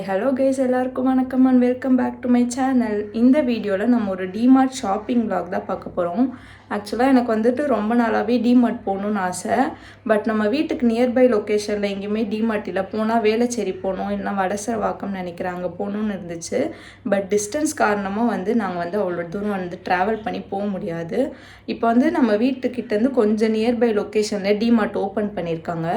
Hello guys, எல்லாருக்கும் வணக்கம் and welcome back to my channel. இந்த வீடியோவில் நம்ம ஒரு டிமார்ட் ஷாப்பிங் vlog தான் பார்க்க போகிறோம். ஆக்சுவலாக எனக்கு வந்துட்டு ரொம்ப நாளாகவே டிமார்ட் போகணுன்னு ஆசை. பட் நம்ம வீட்டுக்கு நியர்பை லொக்கேஷனில் எங்கேயுமே டிமார்ட் இல்லை. போனால் வேளச்சேரி போகணும், இல்லைனா வடசரவாக்கம் நினைக்கிறேன், அங்கே போகணுன்னு இருந்துச்சு. பட் டிஸ்டன்ஸ் காரணமாக நாங்கள் அவ்வளோ தூரம் ட்ராவல் பண்ணி போக முடியாது. இப்போ நம்ம வீட்டுக்கிட்டேருந்து கொஞ்சம் நியர்பை லொக்கேஷனில் டிமார்ட் ஓப்பன் பண்ணியிருக்காங்க.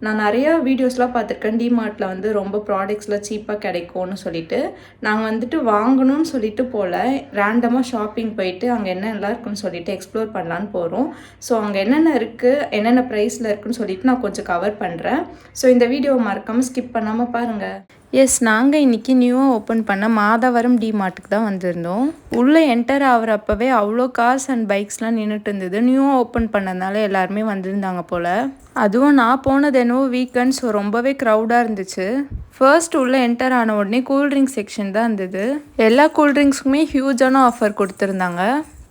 நான் நிறையா வீடியோஸ்லாம் பார்த்துருக்கேன். டிமார்ட்டில் ரொம்ப ப்ராடக்ட்ஸ்லாம் சீப்பாக கிடைக்கும்னு சொல்லிட்டு நாங்கள் வாங்கணும்னு சொல்லிட்டு போல் ரேண்டமாக ஷாப்பிங் போயிட்டு அங்கே என்னென்னலாம் இருக்குன்னு சொல்லிட்டு எக்ஸ்ப்ளோர் பண்ணலான்னு போகிறோம். ஸோ அங்கே என்னென்ன இருக்குது, என்னென்ன ப்ரைஸில் இருக்குன்னு சொல்லிட்டு நான் கொஞ்சம் கவர் பண்ணுறேன். ஸோ இந்த வீடியோவை மறக்காமல் ஸ்கிப் பண்ணாமல் பாருங்கள். எஸ், நாங்கள் இன்றைக்கி நியூவாக ஓப்பன் பண்ண மாதவரம் டிமார்ட்டுக்கு தான் வந்திருந்தோம். உள்ளே என்டர் ஆகிறப்பவே அவ்வளோ கார்ஸ் அண்ட் பைக்ஸ்லாம் நின்றுட்டு இருந்தது. நியூவாக ஓப்பன் பண்ணதுனால எல்லாருமே வந்திருந்தாங்க போல். அதுவும் நான் போனது என்னவோ வீக்கெண்ட், ஸோ ரொம்பவே க்ரௌடாக இருந்துச்சு. ஃபர்ஸ்ட் உள்ளே என்டர் ஆன உடனே கூல்ட்ரிங்க்ஸ் செக்ஷன் தான் இருந்தது. எல்லா கூல்ட்ரிங்க்ஸுக்குமே ஹியூஜான ஆஃபர் கொடுத்துருந்தாங்க.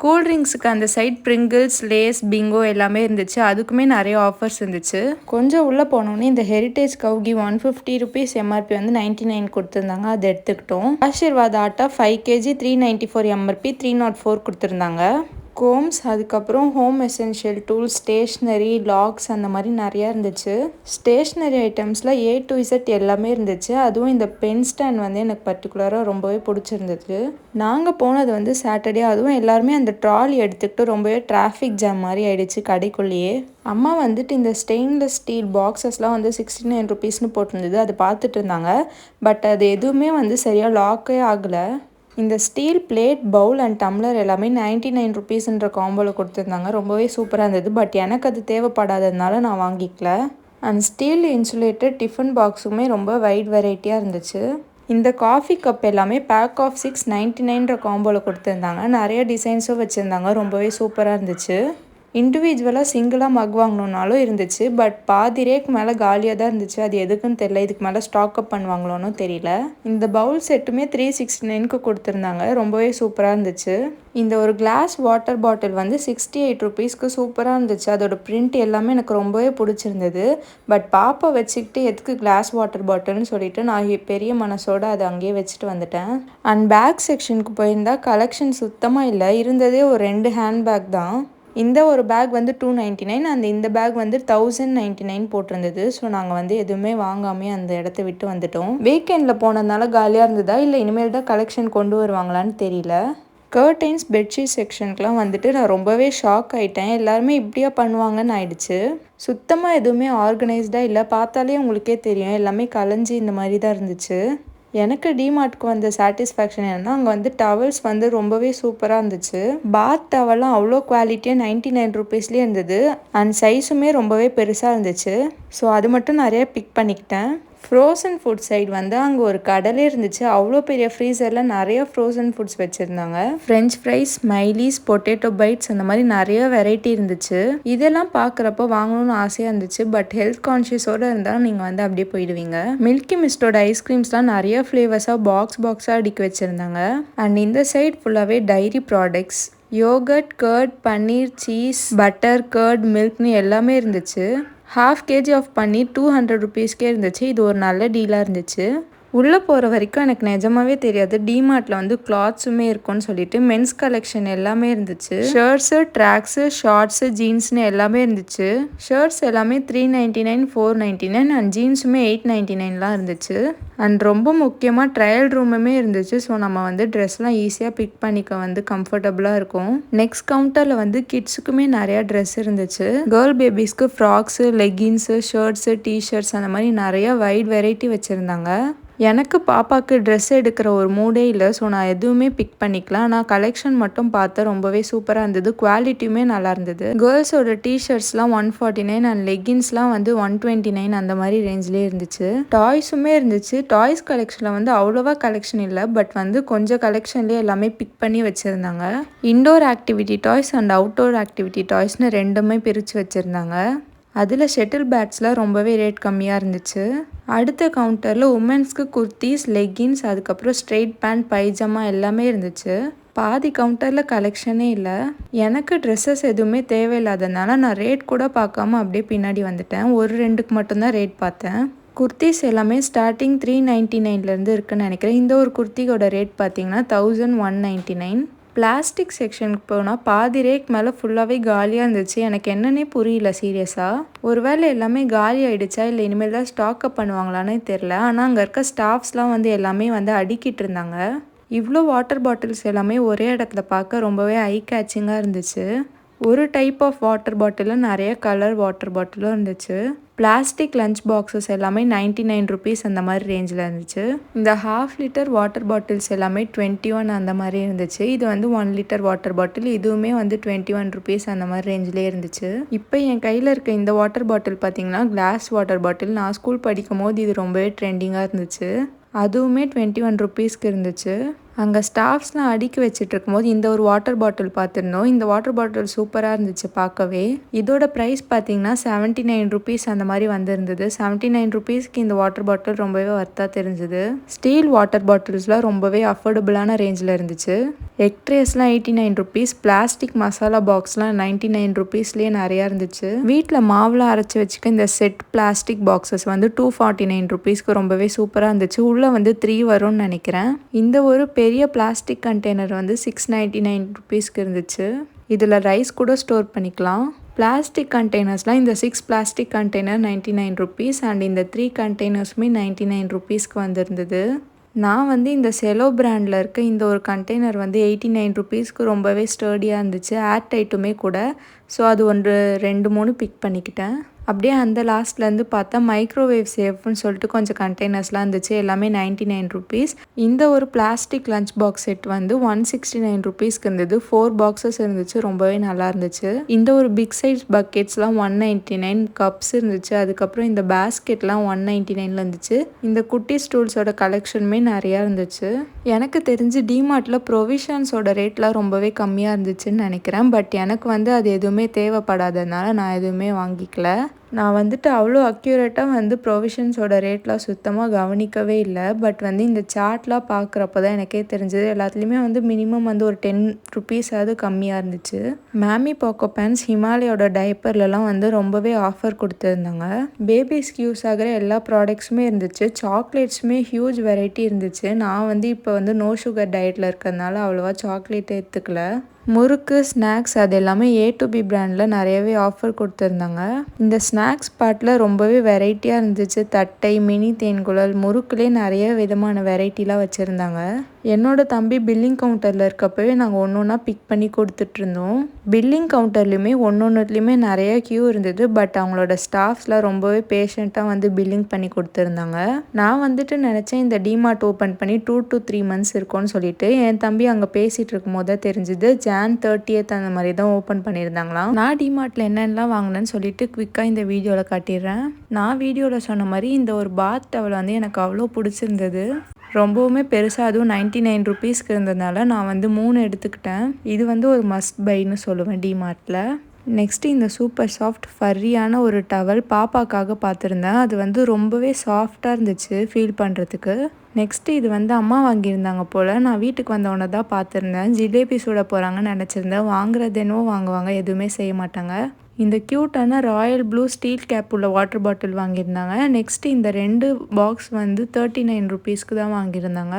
கூல்ட்ரிங்க்ஸுக்கு அந்த சைட் பிரிங்கிள்ஸ், லேஸ், பிங்கோ எல்லாமே இருந்துச்சு. அதுக்குமே நிறைய ஆஃபர்ஸ் இருந்துச்சு. கொஞ்சம் உள்ளே போனோடனே இந்த ஹெரிட்டேஜ் கவுகி 150 ருபீஸ் எம்ஆர்பி 99 கொடுத்துருந்தாங்க. அதை எடுத்துக்கிட்டோம். ஆஷீர்வாத் ஆட்டா 5 kg 394 எம்ஆர்பி 304 கொடுத்துருந்தாங்க. கோம்ஸ், அதுக்கப்புறம் home essential tools, stationery, locks அந்த மாதிரி நிறையா இருந்துச்சு. ஸ்டேஷ்னரி ஐட்டம்ஸில் A to Z எல்லாமே இருந்துச்சு. அதுவும் இந்த பென் ஸ்டாண்ட் எனக்கு பர்டிகுலராக ரொம்பவே பிடிச்சிருந்தது. நாங்கள் போனது சாட்டர்டே. அதுவும் எல்லாருமே அந்த ட்ராலி எடுத்துக்கிட்டு ரொம்பவே டிராஃபிக் ஜாம் மாதிரி ஆயிடுச்சு கடைக்குள்ளேயே. அம்மா இந்த ஸ்டெயின்லெஸ் ஸ்டீல் பாக்ஸஸ்லாம் 69 ருபீஸ்னு போட்டிருந்தது. அது பார்த்துட்டு இருந்தாங்க. பட் அது எதுவுமே சரியாக லாக்கே ஆகலை. இந்த steel plate, bowl and tumbler எல்லாமே 99 ருபீஸ்ன்ற காம்போவில் கொடுத்துருந்தாங்க. ரொம்பவே சூப்பராக இருந்தது. பட் எனக்கு அது தேவைப்படாததுனால நான் வாங்கிக்கல. அண்ட் ஸ்டீல் இன்சுலேட்டட் டிஃபன் பாக்ஸுமே ரொம்ப வைட் வெரைட்டியாக இருந்துச்சு. இந்த காஃபி கப் எல்லாமே பேக் ஆஃப் 699ன்ற காம்போவில் கொடுத்துருந்தாங்க. நிறைய டிசைன்ஸும் வச்சுருந்தாங்க. ரொம்பவே சூப்பராக இருந்துச்சு. இண்டிவிஜுவலாக சிங்கிளாக மக் வாங்கணுன்னாலும் இருந்துச்சு. பட் பாதி ரேக்கு மேலே காலியாக தான் இருந்துச்சு. அது எதுக்குன்னு தெரியல. இதுக்கு மேலே ஸ்டாக்அப் பண்ணுவாங்களோன்னு தெரியல. இந்த பவுல் செட்டுமே 369க்கு கொடுத்துருந்தாங்க. ரொம்பவே சூப்பராக இருந்துச்சு. இந்த ஒரு கிளாஸ் வாட்டர் பாட்டில் 68 ருபீஸ்க்கு சூப்பராக இருந்துச்சு. அதோட பிரிண்ட் எல்லாமே எனக்கு ரொம்பவே பிடிச்சிருந்தது. பட் பாப்பா வச்சுக்கிட்டு எதுக்கு கிளாஸ் வாட்டர் பாட்டில்னு சொல்லிட்டு நான் பெரிய மனசோடு அதை அங்கேயே வச்சுட்டு வந்துட்டேன். அண்ட் பேக் செக்ஷனுக்கு போயிருந்தால் கலெக்ஷன் சுத்தமாக இல்லை. இருந்ததே ஒரு 2 ஹேண்ட் பேக் தான். இந்த ஒரு பேக் 299 அண்ட் இந்த பேக் 1099 போட்டிருந்தது. ஸோ நாங்கள் எதுவுமே வாங்காமே அந்த இடத்த விட்டு வந்துட்டோம். வீக்கெண்டில் போனதுனால காலியாக இருந்ததா இல்லை இனிமேல் தான் கலெக்ஷன் கொண்டு வருவாங்களான்னு தெரியல. கர்டைன்ஸ், பெட்ஷீட் செக்ஷனுக்குலாம் நான் ரொம்பவே ஷாக் ஆகிட்டேன். எல்லாருமே இப்படியா பண்ணுவாங்கன்னு ஆயிடுச்சு. சுத்தமாக எதுவுமே ஆர்கனைஸ்டாக இல்லை. பார்த்தாலே உங்களுக்கே தெரியும், எல்லாமே கலைஞ்சி இந்த மாதிரி தான் இருந்துச்சு. எனக்கு டிமார்ட்க்கு வந்த சாட்டிஸ்ஃபேக்ஷன் என்னன்னா, அங்கே டவல்ஸ் ரொம்பவே சூப்பராக இருந்துச்சு. பாத் டவல்லாம் அவ்வளோ குவாலிட்டியாக 99 ருபீஸ்லேயே இருந்தது. அண்ட் சைஸுமே ரொம்பவே பெருசாக இருந்துச்சு. ஸோ அது மட்டும் நிறைய பிக் பண்ணிக்கிட்டேன். ஃப்ரோசன் ஃபுட் சைடு அங்கே ஒரு கடலே இருந்துச்சு. அவ்வளோ பெரிய ஃப்ரீசரில் நிறைய ஃப்ரோசன் ஃபுட்ஸ் வச்சுருந்தாங்க. French fries, smileys, potato bites அந்த மாதிரி நிறைய வெரைட்டி இருந்துச்சு. இதெல்லாம் பார்க்குறப்போ வாங்கணும்னு ஆசையாக இருந்துச்சு. பட் ஹெல்த் கான்ஷியஸோடு இருந்தால் நீங்கள் அப்படியே போயிடுவீங்க. மில்கி மிஸ்டோட ஐஸ்கிரீம்ஸ்லாம் நிறைய ஃப்ளேவர்ஸாக பாக்ஸாக அடுக்கி வச்சுருந்தாங்க. அண்ட் இந்த சைடு ஃபுல்லாகவே டைரி ப்ராடக்ட்ஸ், யோகர்ட், கர்ட், பன்னீர், சீஸ், பட்டர், கர்ட், மில்க்னு எல்லாமே இருந்துச்சு. 1/2 kg ஆஃப் பன்னீர் 200 ருபீஸ்க்கே இருந்துச்சு. இது ஒரு நல்ல டீலாக இருந்துச்சு. உள்ளே போகிற வரைக்கும் எனக்கு நிஜமாவே தெரியாது டிமார்ட்டில் கிளாத்ஸுமே இருக்கும்னு சொல்லிட்டு. மென்ஸ் கலெக்ஷன் எல்லாமே இருந்துச்சு. ஷர்ட்ஸு, ட்ராக்ஸு, ஷார்ட்ஸு, ஜீன்ஸ்னு எல்லாமே இருந்துச்சு. ஷர்ட்ஸ் எல்லாமே 399, 499 அண்ட் ஜீன்ஸுமே 899லாம் இருந்துச்சு. அண்ட் ரொம்ப முக்கியமாக ட்ரையல் ரூமுமே இருந்துச்சு. ஸோ நம்ம ட்ரெஸ்லாம் ஈஸியாக பிக் பண்ணிக்க கம்ஃபர்டபுளாக இருக்கும். நெக்ஸ்ட் கவுண்டரில் கிட்ஸுக்குமே நிறையா ட்ரெஸ் இருந்துச்சு. கேர்ள் பேபிஸ்க்கு ஃப்ராக்ஸு, லெகின்ஸு, ஷர்ட்ஸு, டிஷர்ட்ஸ் அந்த மாதிரி நிறையா வைட் வெரைட்டி வச்சுருந்தாங்க. எனக்கு பாப்பாவுக்கு ட்ரெஸ் எடுக்கிற ஒரு மூடே இல்லை. ஸோ நான் எதுவுமே பிக் பண்ணிக்கலாம். நான் கலெக்ஷன் மட்டும் பார்த்தேன். ரொம்பவே சூப்பராக இருந்தது. குவாலிட்டியுமே நல்லா இருந்தது. கேர்ள்ஸோட டிஷர்ட்ஸ்லாம் 149 அண்ட் லெகின்ஸ்லாம் 129 அந்த மாதிரி ரேஞ்ச்லேயே இருந்துச்சு. டாய்ஸுமே இருந்துச்சு. டாய்ஸ் கலெக்ஷனில் அவ்வளோவா கலெக்ஷன் இல்லை. பட் கொஞ்சம் கலெக்ஷன்லேயே எல்லாமே பிக் பண்ணி வச்சுருந்தாங்க. Indoor activity toys and outdoor activity டாய்ஸ்னு ரெண்டுமே பிரித்து வச்சுருந்தாங்க. அதில் ஷட்டில் பேட்ஸ்லாம் ரொம்பவே ரேட் கம்மியாக இருந்துச்சு. அடுத்த கவுண்டரில் உமன்ஸ்க்கு குர்த்திஸ், லெகின்ஸ், அதுக்கப்புறம் ஸ்ட்ரெயிட் பேண்ட், பைஜாமா எல்லாமே இருந்துச்சு. பாதி கவுண்டரில் கலெக்ஷனே இல்லை. எனக்கு ட்ரெஸ்ஸஸ் எதுவுமே தேவையில்லாதனால நான் ரேட் கூட பார்க்காம அப்படியே பின்னாடி வந்துட்டேன். ஒரு 2க்கு மட்டும்தான் ரேட் பார்த்தேன். குர்த்திஸ் எல்லாமே ஸ்டார்டிங் 399லேருந்து இருக்குன்னு நினைக்கிறேன். இந்த ஒரு குர்த்தியோட ரேட் பார்த்தீங்கன்னா 1199. பிளாஸ்டிக் செக்ஷனுக்கு போனால் பாதி ரேக் மேலே ஃபுல்லாகவே காலியாக இருந்துச்சு. எனக்கு என்னன்னே புரியல சீரியஸாக. ஒருவேளை எல்லாமே காலி ஆகிடுச்சா இல்லை இனிமேல் தான் ஸ்டாக்கப் பண்ணுவாங்களான்னு தெரில. ஆனால் அங்கே இருக்க ஸ்டாஃப்ஸ்லாம் வந்து எல்லாமே வந்து அடுக்கிட்டு இருந்தாங்க. இவ்வளோ வாட்டர் பாட்டில்ஸ் எல்லாமே ஒரே இடத்துல பார்க்க ரொம்பவே ஐ கேச்சிங்காக இருந்துச்சு. ஒரு டைப் ஆஃப் வாட்டர் பாட்டிலும் நிறைய கலர் வாட்டர் பாட்டிலும் இருந்துச்சு. பிளாஸ்டிக் லஞ்ச் பாக்ஸஸ் எல்லாமே 99 ருபீஸ் அந்த மாதிரி ரேஞ்சில் இருந்துச்சு. இந்த 1/2 லிட்டர் வாட்டர் பாட்டில்ஸ் எல்லாமே 21 அந்த மாதிரி இருந்துச்சு. இது வந்து 1 லிட்டர் வாட்டர் பாட்டில், இதுவுமே வந்து 21 ருபீஸ் அந்த மாதிரி ரேஞ்சிலே இருந்துச்சு. இப்போ என் கையில் இருக்க இந்த வாட்டர் பாட்டில் பார்த்தீங்கன்னா கிளாஸ் வாட்டர் பாட்டில். நான் ஸ்கூல் படிக்கும் போது இது ரொம்பவே ட்ரெண்டிங்காக இருந்துச்சு. அதுவுமே 21 ருபீஸ்க்கு இருந்துச்சு. அங்கே ஸ்டாஃப்ஸ்லாம் அடுக்கி வச்சுட்டு இருக்கும்போது இந்த ஒரு வாட்டர் பாட்டில் பார்த்துருந்தோம். இந்த வாட்டர் பாட்டில் சூப்பராக இருந்துச்சு பார்க்கவே. இதோட ப்ரைஸ் பார்த்தீங்கன்னா 79 ருபீஸ் அந்த மாதிரி வந்திருந்தது. 79 ருபீஸ்க்கு இந்த வாட்டர் பாட்டில் ரொம்பவே ஒர்த்தாக தெரிஞ்சுது. ஸ்டீல் வாட்டர் பாட்டில்ஸ்லாம் ரொம்பவே அஃபோர்டபுளான ரேஞ்சில் இருந்துச்சு. எக் ட்ரேஸ்லாம் 89 ருபீஸ். பிளாஸ்டிக் மசாலா பாக்ஸ்லாம் 99 ருபீஸ்லேயே நிறையா இருந்துச்சு. வீட்டில் மாவுலாம் அரைச்சி வச்சுக்க இந்த செட் பிளாஸ்டிக் பாக்ஸஸ் வந்து 249 ருபீஸ்க்கு ரொம்பவே சூப்பராக இருந்துச்சு. உள்ளே வந்து 3 வரும்னு நினைக்கிறேன். இந்த ஒரு பெரிய பிளாஸ்டிக் கண்டெய்னர் வந்து 699 ருபீஸ்க்கு இருந்துச்சு. இதில் ரைஸ் கூட ஸ்டோர் பண்ணிக்கலாம். பிளாஸ்டிக் கண்டெய்னர்ஸ்லாம் இந்த 6 பிளாஸ்டிக் கண்டெய்னர் 99 ருபீஸ் அண்ட் இந்த 3 கண்டெய்னர்ஸுமே 99 ருபீஸ்க்கு வந்திருந்தது. நான் வந்து இந்த செலோ பிராண்டில் இருக்க இந்த ஒரு கண்டெய்னர் வந்து 89 ருபீஸ்க்கு ரொம்பவே ஸ்டர்டியாக இருந்துச்சு. ஏர் டைட்டுமே கூட. ஸோ அது 2-3 பிக் பண்ணிக்கிட்டேன். அப்படியே அந்த லாஸ்ட்லேருந்து பார்த்தா மைக்ரோவேவ் சேஃப்னு சொல்லிட்டு கொஞ்சம் கண்டெய்னர்ஸ்லாம் இருந்துச்சு. எல்லாமே 99 ருபீஸ். இந்த ஒரு பிளாஸ்டிக் லஞ்ச் பாக்ஸ் செட் வந்து 169 ருபீஸ்க்கு இருந்தது. 4 பாக்ஸஸ் இருந்துச்சு. ரொம்பவே நல்லா இருந்துச்சு. இந்த ஒரு பிக் சைஸ் பக்கெட்ஸ்லாம் 199. கப்ஸ் இருந்துச்சு. அதுக்கப்புறம் இந்த பேஸ்கெட்லாம் 199 இருந்துச்சு. இந்த குட்டி ஸ்டூல்ஸோட கலெக்ஷனுமே நிறையா இருந்துச்சு. எனக்கு தெரிஞ்சு டிமார்ட்டில் ப்ரொவிஷன்ஸோட ரேட்லாம் ரொம்பவே கம்மியாக இருந்துச்சுன்னு நினைக்கிறேன். பட் எனக்கு வந்து அது எதுவுமே தேவைப்படாததுனால நான் எதுவுமே வாங்கிக்கல. நான் வந்துட்டு அவ்வளோ அக்யூரேட்டாக வந்து ப்ரொவிஷன்ஸோட ரேட்லாம் சுத்தமாக கவனிக்கவே இல்லை. பட் வந்து இந்த சார்ட்லாம் பார்க்குறப்ப தான் எனக்கே தெரிஞ்சது. எல்லாத்துலேயுமே வந்து மினிமம் வந்து ஒரு 10 ருபீஸாவது கம்மியாக இருந்துச்சு. மேமி பாக்கோ பேன்ஸ் ஹிமாலயோட டைப்பர்லலாம் வந்து ரொம்பவே ஆஃபர் கொடுத்துருந்தாங்க. பேபிஸ்க்கு யூஸ் ஆகிற எல்லா ப்ராடக்ட்ஸுமே இருந்துச்சு. சாக்லேட்ஸுமே ஹியூஜ் வெரைட்டி இருந்துச்சு. நான் வந்து இப்போ வந்து நோ சுகர் டயட்டில் இருக்கிறதுனால அவ்வளோவா சாக்லேட் எடுத்துக்கல. முறுக்கு ஸ்நாக்ஸ் அது எல்லாமே A2B பிராண்டில் நிறையவே ஆஃபர் கொடுத்துருந்தாங்க. இந்த ஸ்நாக்ஸ் பார்ட்டில் ரொம்பவே வெரைட்டியாக இருந்துச்சு. தட்டை, மினி தேன்குழல், முறுக்குலேயே நிறைய விதமான வெரைட்டிலாம் வச்சுருந்தாங்க. என்னோடய தம்பி பில்லிங் கவுண்டரில் இருக்கப்பவே நாங்கள் ஒன்றா பிக் பண்ணி கொடுத்துட்ருந்தோம். பில்லிங் கவுண்டர்லேயுமே ஒன்றுத்துலேயுமே நிறைய க்யூ இருந்தது. பட் அவங்களோட ஸ்டாஃப்ஸ்லாம் ரொம்பவே பேஷண்ட்டாக வந்து பில்லிங் பண்ணி கொடுத்துருந்தாங்க. நான் வந்துட்டு நினச்சேன் இந்த டிமார்ட் ஓப்பன் பண்ணி 2 to 3 months இருக்கும்னு சொல்லிட்டு. என் தம்பி அங்கே பேசிகிட்டு இருக்கும் போது தான் தெரிஞ்சுது Jan 30th அந்த மாதிரி தான் ஓப்பன் பண்ணியிருந்தாங்களாம். நான் டிமார்ட்டில் என்னென்னலாம் வாங்கினேன்னு சொல்லிட்டு குவிக்காக இந்த வீடியோவில் காட்டிடுறேன். நான் வீடியோவில் சொன்ன மாதிரி இந்த ஒரு பாத் டவல் வந்து எனக்கு அவ்வளோ பிடிச்சிருந்தது. ரொம்பவுமே பெருசாக, அதுவும் 99 ருபீஸ்க்கு இருந்ததுனால நான் வந்து 3 எடுத்துக்கிட்டேன். இது வந்து ஒரு மஸ்ட் பைன்னு சொல்லுவேன் டிமார்ட்டில். நெக்ஸ்ட்டு இந்த சூப்பர் சாஃப்ட் ஃபர்ரியான ஒரு டவல் பாப்பாக்காக பார்த்துருந்தேன். அது வந்து ரொம்பவே சாஃப்டாக இருந்துச்சு ஃபீல் பண்ணுறதுக்கு. நெக்ஸ்ட்டு இது வந்து அம்மா வாங்கியிருந்தாங்க போல். நான் வீட்டுக்கு வந்தவொடனே தான் பார்த்துருந்தேன். ஜிலேபி சுட போகிறாங்கன்னு நினச்சிருந்தேன். வாங்குறது என்னவோ வாங்குவாங்க, எதுவுமே செய்ய மாட்டாங்க. இந்த க்யூட்டான ராயல் ப்ளூ ஸ்டீல் கேப் உள்ள வாட்டர் பாட்டில் வாங்கியிருந்தாங்க. நெக்ஸ்ட்டு இந்த 2 பாக்ஸ் வந்து 39 ருபீஸ்க்கு தான் வாங்கியிருந்தாங்க.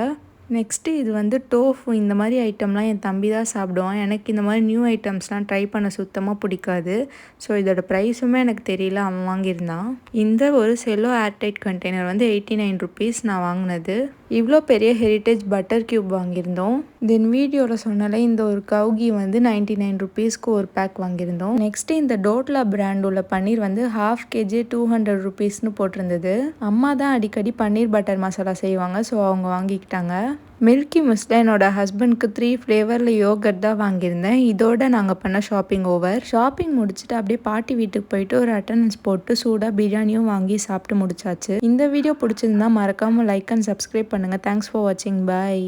நெக்ஸ்ட்டு இது வந்து டோஃபு. இந்த மாதிரி ஐட்டம்லாம் என் தம்பி தான் சாப்பிடுவான். எனக்கு இந்த மாதிரி நியூ ஐட்டம்ஸ்லாம் ட்ரை பண்ண சுத்தமாக பிடிக்காது. ஸோ இதோட ப்ரைஸுமே எனக்கு தெரியல, அவன் வாங்கியிருந்தான். இந்த ஒரு செல்லோ ஏர்டைட் கண்டெய்னர் வந்து 89 ருபீஸ் நான் வாங்கினது. இவ்வளோ பெரிய ஹெரிட்டேஜ் பட்டர் க்யூப் வாங்கியிருந்தோம். தென் வீடியோவில் சொன்னாலே இந்த ஒரு கவுகி வந்து 99 ருபீஸ்க்கு ஒரு பேக் வாங்கியிருந்தோம். நெக்ஸ்ட்டு இந்த டோட்லா பிராண்ட் உள்ள பன்னீர் வந்து 1/2 kg 200 ருபீஸ்னு போட்டிருந்தது. அம்மா தான் அடிக்கடி பன்னீர் பட்டர் மசாலா செய்வாங்க. ஸோ அவங்க வாங்கிக்கிட்டாங்க. மில்கி மிஸ்டில் என்னோட ஹஸ்பண்ட்க்கு 3 ஃப்ளேவரில் யோகர்ட் தான் வாங்கியிருந்தேன். இதோட நாங்கள் பண்ண ஷாப்பிங் ஓவர். ஷாப்பிங் முடிச்சுட்டு அப்படியே பாட்டி வீட்டுக்கு போயிட்டு ஒரு அட்டண்டன்ஸ் போட்டு சூடாக பிரியாணியும் வாங்கி சாப்பிட்டு முடிச்சாச்சு. இந்த வீடியோ பிடிச்சிருந்தா மறக்காமல் லைக் அண்ட் சப்ஸ்கிரைப் பண்ணுங்கள். தேங்க்ஸ் ஃபார் வாட்சிங். பாய்.